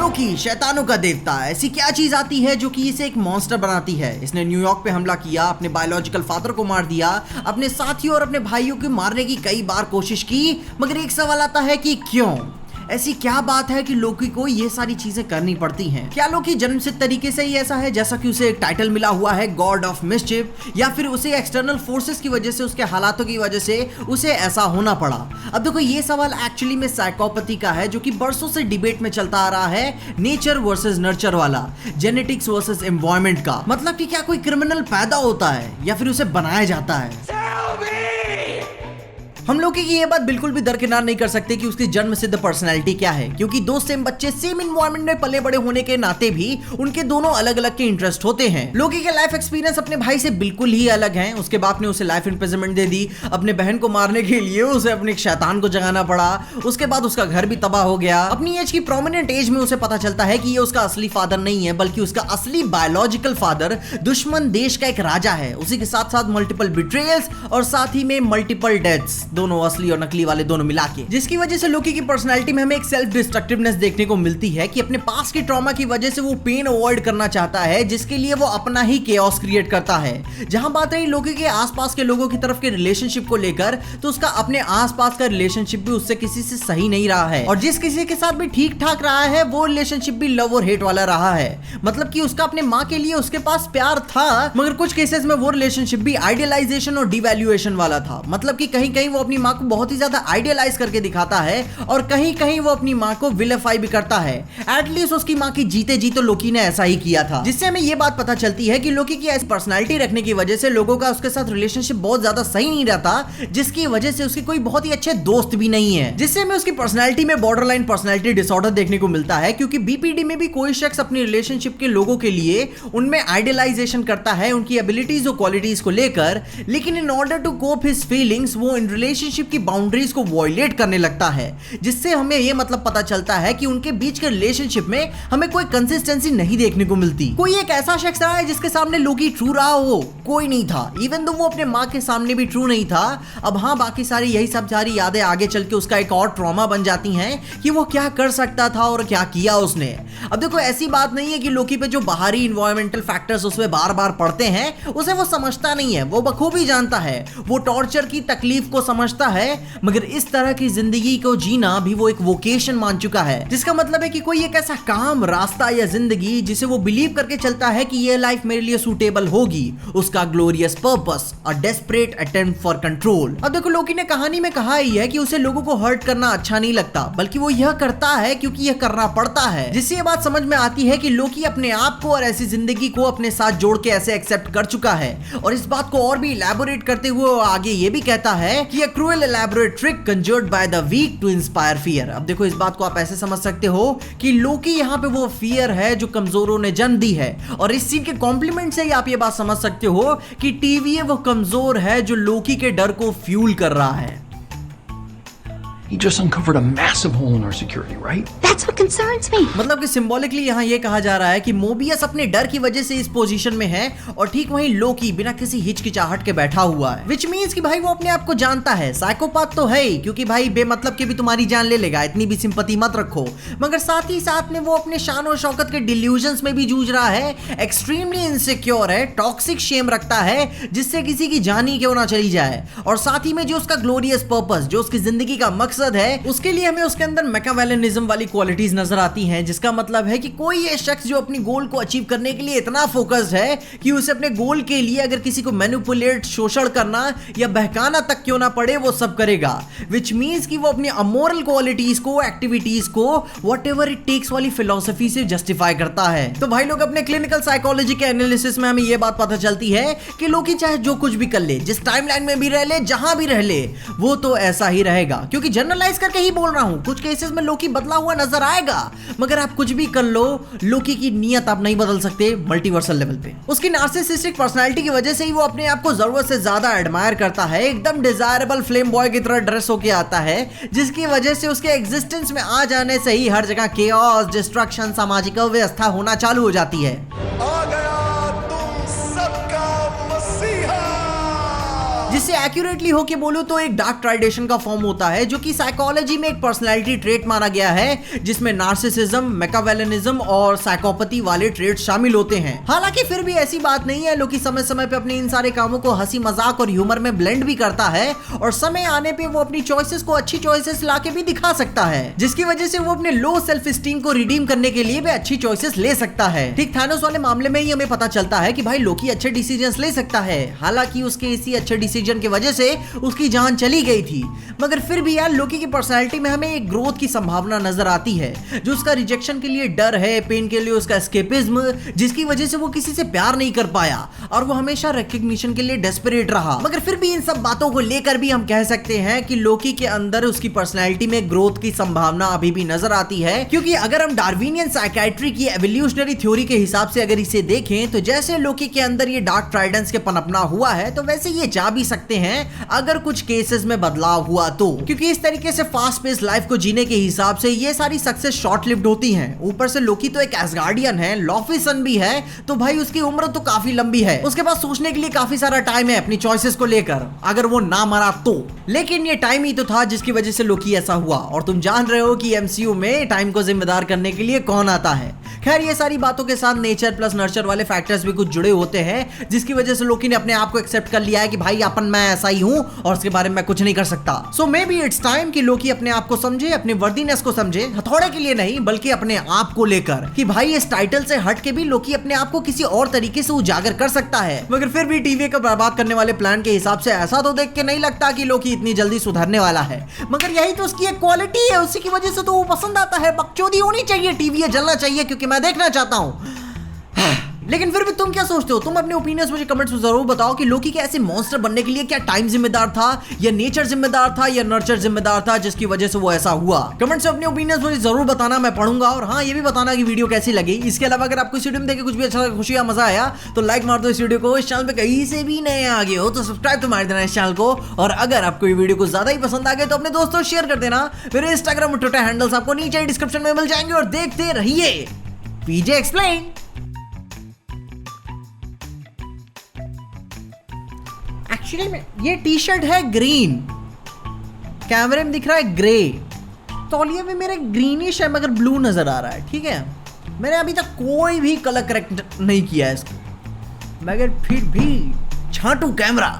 लोकी शैतानों का देवता। ऐसी क्या चीज आती है जो कि इसे एक मॉन्स्टर बनाती है? इसने न्यूयॉर्क पे हमला किया, अपने बायोलॉजिकल फादर को मार दिया, अपने साथियों और अपने भाइयों को मारने की कई बार कोशिश की, मगर एक सवाल आता है कि क्यों? ऐसी क्या बात है कि लोकी को ये सारी चीजें करनी पड़ती हैं? क्या लोकी जन्मसिद्ध तरीके से ही ऐसा है, जैसा कि उसे एक टाइटल मिला हुआ है गॉड ऑफ मिस्चिफ, या फिर उसे एक्सटर्नल फोर्सेस की वजह से, उसके हालातों की वजह से उसे ऐसा होना पड़ा? अब देखो, ये सवाल एक्चुअली में साइकोपैथी का है, जो कि बरसों से डिबेट में चलता आ रहा है, नेचर वर्सेस नर्चर वाला, जेनेटिक्स वर्सेस एनवायरनमेंट का। मतलब कि क्या कोई क्रिमिनल पैदा होता है या फिर उसे बनाया जाता है? हम लोग की ये बात बिल्कुल भी दरकिनार नहीं कर सकते कि उसकी जन्म सिद्ध पर्सनैलिटी क्या है, क्योंकि दो सेम बच्चे सेम एनवायरनमेंट में पले बड़े होने के नाते भी उनके दोनों अलग अलग के इंटरेस्ट होते हैं। लोकी के लाइफ एक्सपीरियंस अपने भाई से बिल्कुल ही अलग हैं। उसके बाप ने उसे लाइफ इम्प्रिजनमेंट दे दी, अपने बहन को मारने के लिए उसे अपने शैतान को जगाना पड़ा, उसके बाद उसका घर भी तबाह हो गया। अपनी एज की प्रोमिनेंट एज में उसे पता चलता है कि ये उसका असली फादर नहीं है, बल्कि उसका असली बायोलॉजिकल फादर दुश्मन देश का एक राजा है। उसी के साथ साथ मल्टीपल बिट्रेयल्स और साथ ही में मल्टीपल डेथ्स, दोनों असली और नकली वाले दोनों मिला के, जिसकी वजह से लोकी की पर्सनालिटी में हमें एक सेल्फ डिस्ट्रक्टिवनेस देखने को मिलती है कि अपने पास के ट्रॉमा की वजह से वो पेन अवॉइड करना चाहता है, जिसके लिए वो अपना ही केओस क्रिएट करता है। जहां बात रही लोकी के आसपास के लोगों की तरफ के रिलेशनशिप को लेकर, तो उसका अपने आसपास का रिलेशनशिप भी उससे किसी से सही नहीं रहा है, और जिस किसी के साथ भी ठीक ठाक रहा है वो रिलेशनशिप भी लव और हेट वाला रहा है। मतलब कि उसका अपने माँ के लिए उसके पास प्यार था, मगर कुछ केसेस में वो रिलेशनशिप भी आइडियलाइजेशन और डिवैल्यूएशन वाला था। मतलब कि कहीं कहीं वो अपनी माँ को बहुत ही ज्यादा आइडियलाइज करके दिखाता है, और कहीं कहीं वो अपनी माँ को विलेफाई भी करता है। एटलीस्ट उसकी माँ की जीते जी तो लोकी ने ऐसा ही किया था, जिससे हमें ये बात पता चलती है कि लोकी की ऐसी पर्सनालिटी रखने की वजह से लोगों का उसके साथ रिलेशनशिप बहुत ज्यादा सही नहीं रहता, जिसकी वजह से उसके कोई बहुत ही अच्छे दोस्त भी नहीं है, जिससे हमें उसकी पर्सनालिटी में बॉर्डरलाइन पर्सनालिटी डिसऑर्डर देखने को मिलता है। क्योंकि बीपीडी में भी कोई शख्स अपनी रिलेशनशिप के लोगों के लिए उनमें आइडियलाइजेशन करता है, उनकी एबिलिटीज और क्वालिटीज को लेकर, लेकिन in order to cope his feelings वो इन रिलेशनशिप की बाउंड्रीज को वॉयलेट करने लगता है, जिससे हमें यह मतलब पता चलता है कि उनके बीच के रिलेशनशिप में हमें कोई कंसिस्टेंसी नहीं देखने को मिलती। कोई एक ऐसा शख्स रहा है जिसके सामने लोकी ट्रू रहा हो? कोई नहीं था। इवन दो वो अपने माँ के सामने भी ट्रू नहीं था। अब हाँ, बाकी सारी यही सब सारी यादें आगे चल के उसका एक और ट्रॉमा बन जाती हैं कि वो क्या कर सकता था और क्या किया उसने। अब देखो, ऐसी बात नहीं है कि लोकी पे जो बाहरी इन्वायरमेंटल फैक्टर्स उसमें बार बार पड़ते हैं उसे वो समझता नहीं है, वो बखूबी जानता है, वो टॉर्चर की तकलीफ को समझता है, मगर इस तरह की जिंदगी को जीना भी वो एक वोकेशन मान चुका है, जिसका मतलब है कि कोई एक ऐसा काम, रास्ता या जिंदगी जिसे वो बिलीव करके चलता है कि ये लाइफ मेरे लिए सूटेबल होगी, उसका glorious purpose, a desperate attempt for control. अब देखो, लोकी ने कहानी में कहा ही है कि उसे लोगों को हर्ट करना अच्छा नहीं लगता, बल्कि वो यह करता है क्योंकि यह करना पड़ता है, जिससे ये बात समझ में आती है कि लोकी अपने आप को और ऐसी जिंदगी को अपने साथ जोड़ के ऐसे एक्सेप्ट कर चुका है। और इस बात को और भी इलैबोरेट करते हुए वो आगे ये भी कहता है कि a cruel elaborate trick conjured by the weak to inspire fear. अब देखो, इस बात को आप ऐसे समझ सकते हो कि लोकी यहाँ पे वो फियर है जो कमजोरों ने जन्म दी है, और इस सीन के कॉम्प्लीमेंट से ही आप ये बात समझ सकते हो कि टीवीए वो कमजोर है जो लोकी के डर को फ्यूल कर रहा है। He just uncovered a massive hole in our security, right? That's what concerns me. मतलब कि सिंबॉलिकली यहाँ ये कहा जा रहा है कि मोबियस अपने डर की वजह से इस पोजीशन में है, और ठीक वहीं लोकी बिना किसी हिचकिचाहट के बैठा हुआ है। विच मीन्स कि भाई वो अपने आप को जानता है, साइकोपाथ तो है ही, क्योंकि भाई बेमतलब के भी तुम्हारी जान ले लेगा, इतनी भी सिंपैथी मत रखो, मगर साथ ही साथ में वो अपने शान और शौकत के डिल्यूजन्स में भी जूझ रहा है, एक्सट्रीमली इनसिक्योर है, टॉक्सिक शेम रखता है जिससे किसी की जान ही क्यों ना चली जाए, और साथ ही में जो उसका ग्लोरियस पर्पस, जो उसकी जिंदगी का मकसद है, उसके लिए हमें उसके अंदर मैकियावेलिनिज्म वाली क्वालिटीज नजर आती हैं, जिसका मतलब है कि कोई ये शख्स जो अपनी गोल को अचीव करने के लिए इतना फोकस्ड है कि उसे अपने गोल के लिए अगर किसी को मैनिपुलेट, शोषण करना या बहकाना तक क्यों ना पड़े, वो सब करेगा। विच मीन्स कि वो अपनी अमोरल क्वालिटीज को, एक्टिविटीज को व्हाटएवर इट टेक्स वाली फिलॉसफी से जस्टिफाई करता है। तो भाई लोग, अपने क्लिनिकल साइकोलॉजी के एनालिसिस में हमें यह बात पता चलती है कि लोकी चाहे जो कुछ भी कर ले, जिस टाइमलाइन में भी रह ले, जहां भी रह ले, वो तो ऐसा ही रहेगा। क्योंकि जनरलाइज करके ही बोल रहा हूं, कुछ केसेस में लोकी बदला हुआ नजर आएगा, मगर आप कुछ भी कर लो, लोकी की नियत आप नहीं बदल सकते मल्टीवर्सल लेवल पे। उसकी नार्सिसिस्टिक पर्सनालिटी की वजह से ही वो अपने आप को जरूरत से ज्यादा एडमायर करता है, एकदम डिजायरेबल फ्लेम बॉय की तरह ड्रेस होके आता है, जिसकी वजह से उसके एग्जिस्टेंस में आ जाने से ही हर जगह केओस, डिस्ट्रक्शन, सामाजिक अव्यवस्था होना चालू हो जाती है। जिससे एक्यूरेटली हो के बोलूं तो एक डार्क ट्राइडेशन का फॉर्म होता है, जो कि साइकोलॉजी में एक पर्सनैलिटी ट्रेट माना गया है, जिसमें नार्सिसिज्म, मैकियावेलिनिज्म और साइकोपैथी वाले ट्रेट शामिल होते हैं। हालांकि फिर भी ऐसी बात नहीं है, लोकी समय समय पे अपने इन सारे कामों को हंसी मजाक और ह्यूमर में ब्लेंड भी करता है और समय आने पे वो अपनी चॉइसेस को अच्छी चॉइसेस लाके भी दिखा सकता है, जिसकी वजह से वो अपने लो सेल्फ स्टीम को रिडीम करने के लिए भी अच्छी चॉइसेस ले सकता है। ठीक थानोस वाले मामले में ही हमें पता चलता है कि भाई लोकी अच्छे डिसीजंस ले सकता है, हालांकि उसके इसी अच्छे डिसीजन की वजह से उसकी जान चली गई थी, मगर फिर भी यार लोकी की पर्सनैलिटी में हमें एक ग्रोथ की संभावना नजर आती है, जो उसका रिजेक्शन के लिए डर है, पेन के लिए उसका एस्केपिज्म, जिसकी वजह से वो किसी से प्यार नहीं कर पाया और वो हमेशा रिकॉग्निशन के लिए डेस्परेट रहा। मगर फिर भी इन सब बातों को लेकर भी हम कह सकते हैं कि लोकी के अंदर उसकी पर्सनैलिटी में ग्रोथ की संभावना अभी भी नजर आती है, क्योंकि अगर हम डार्विनियन साइकियाट्री की एवोल्यूशनरी थ्योरी के हिसाब से अगर इसे देखें तो जैसे लोकी के अंदर ये डार्क ट्राइडेंस के पनपना हुआ है, तो वैसे ये जा भी सकते हैं अगर कुछ केसेस में बदलाव हुआ तो, क्योंकि इस तरीके से फास्ट पेस लाइफ को जीने के हिसाब से ये सारी सक्सेस शॉर्ट लिव्ड होती हैं। ऊपर से लोकी तो एक एसगार्डियन है, लॉफी सन भी है, तो भाई उसकी उम्र तो काफी लंबी है, उसके पास सोचने के लिए काफी सारा टाइम है अपनी चॉइसेस को लेकर, अगर वो ना मरा तो। लेकिन ये टाइम ही तो था जिसकी वजह से लोकी ऐसा हुआ, और तुम जान रहे हो कि एमसीयू में टाइम को जिम्मेदार करने के लिए कौन आता है। खैर ये सारी बातों के साथ नेचर प्लस नर्चर वाले फैक्टर्स भी कुछ जुड़े होते हैं, जिसकी वजह से लोकी ने अपने आप को एक्सेप्ट कर लिया है कि भाई अपन मैं ऐसा ही हूं और उसके बारे में मैं कुछ नहीं कर सकता। सो मे बी इट्स टाइम कि लोकी अपने आप को समझे, अपने वर्दीनेस को समझे, हथौड़े के लिए नहीं बल्कि अपने आप को लेकर, कि भाई इस टाइटल से हट के भी लोकी अपने आप को किसी और तरीके से उजागर कर सकता है। मगर फिर भी टीवी को बर्बाद करने वाले प्लान के हिसाब से ऐसा तो देख के नहीं लगता कि लोकी इतनी जल्दी सुधरने वाला है, मगर यही तो उसकी एक क्वालिटी है, उसी की वजह से तो वो पसंद आता है। बकचोदी होनी चाहिए, टीवी जलना चाहिए, क्योंकि मैं देखना चाहता हूं। लेकिन फिर भी तुम क्या सोचते हो? तुम अपने ओपिनियंस मुझे कमेंट्स में जरूर बताओ कि लोकी के ऐसे मॉन्स्टर बनने के लिए क्या टाइम जिम्मेदार था, या नेचर जिम्मेदार था, या नर्चर जिम्मेदार था जिसकी वजह से वो ऐसा हुआ। कमेंट्स में अपने ओपिनियंस मुझे जरूर बताना, मैं पढ़ूंगा। और हाँ, ये भी बताना कि वीडियो कैसी लगी। इसके अलावा अगर आपको इस वीडियो में देखे कुछ भी अच्छा लगा, खुशी या मजा आया, तो लाइक मार दो इस वीडियो को। इस चैनल पे कहीं से भी नए आ गए हो तो सब्सक्राइब तो मार देना इस चैनल को। और अगर आपको ये वीडियो को ज्यादा ही पसंद आ गए तो अपने दोस्तों शेयर कर देना। मेरे इंस्टाग्राम और ट्विटर हैंडल्स आपको नीचे डिस्क्रिप्शन में मिल जाएंगे। और देखते रहिए पीजे एक्सप्लेन। एक्चुअली में ये टी शर्ट है ग्रीन, कैमरे में दिख रहा है ग्रे, तौलिया में मेरे ग्रीनिश है मगर ब्लू नजर आ रहा है। ठीक है, मैंने अभी तक कोई भी कलर करेक्ट नहीं किया है इसको, मगर फिर भी छांटू कैमरा।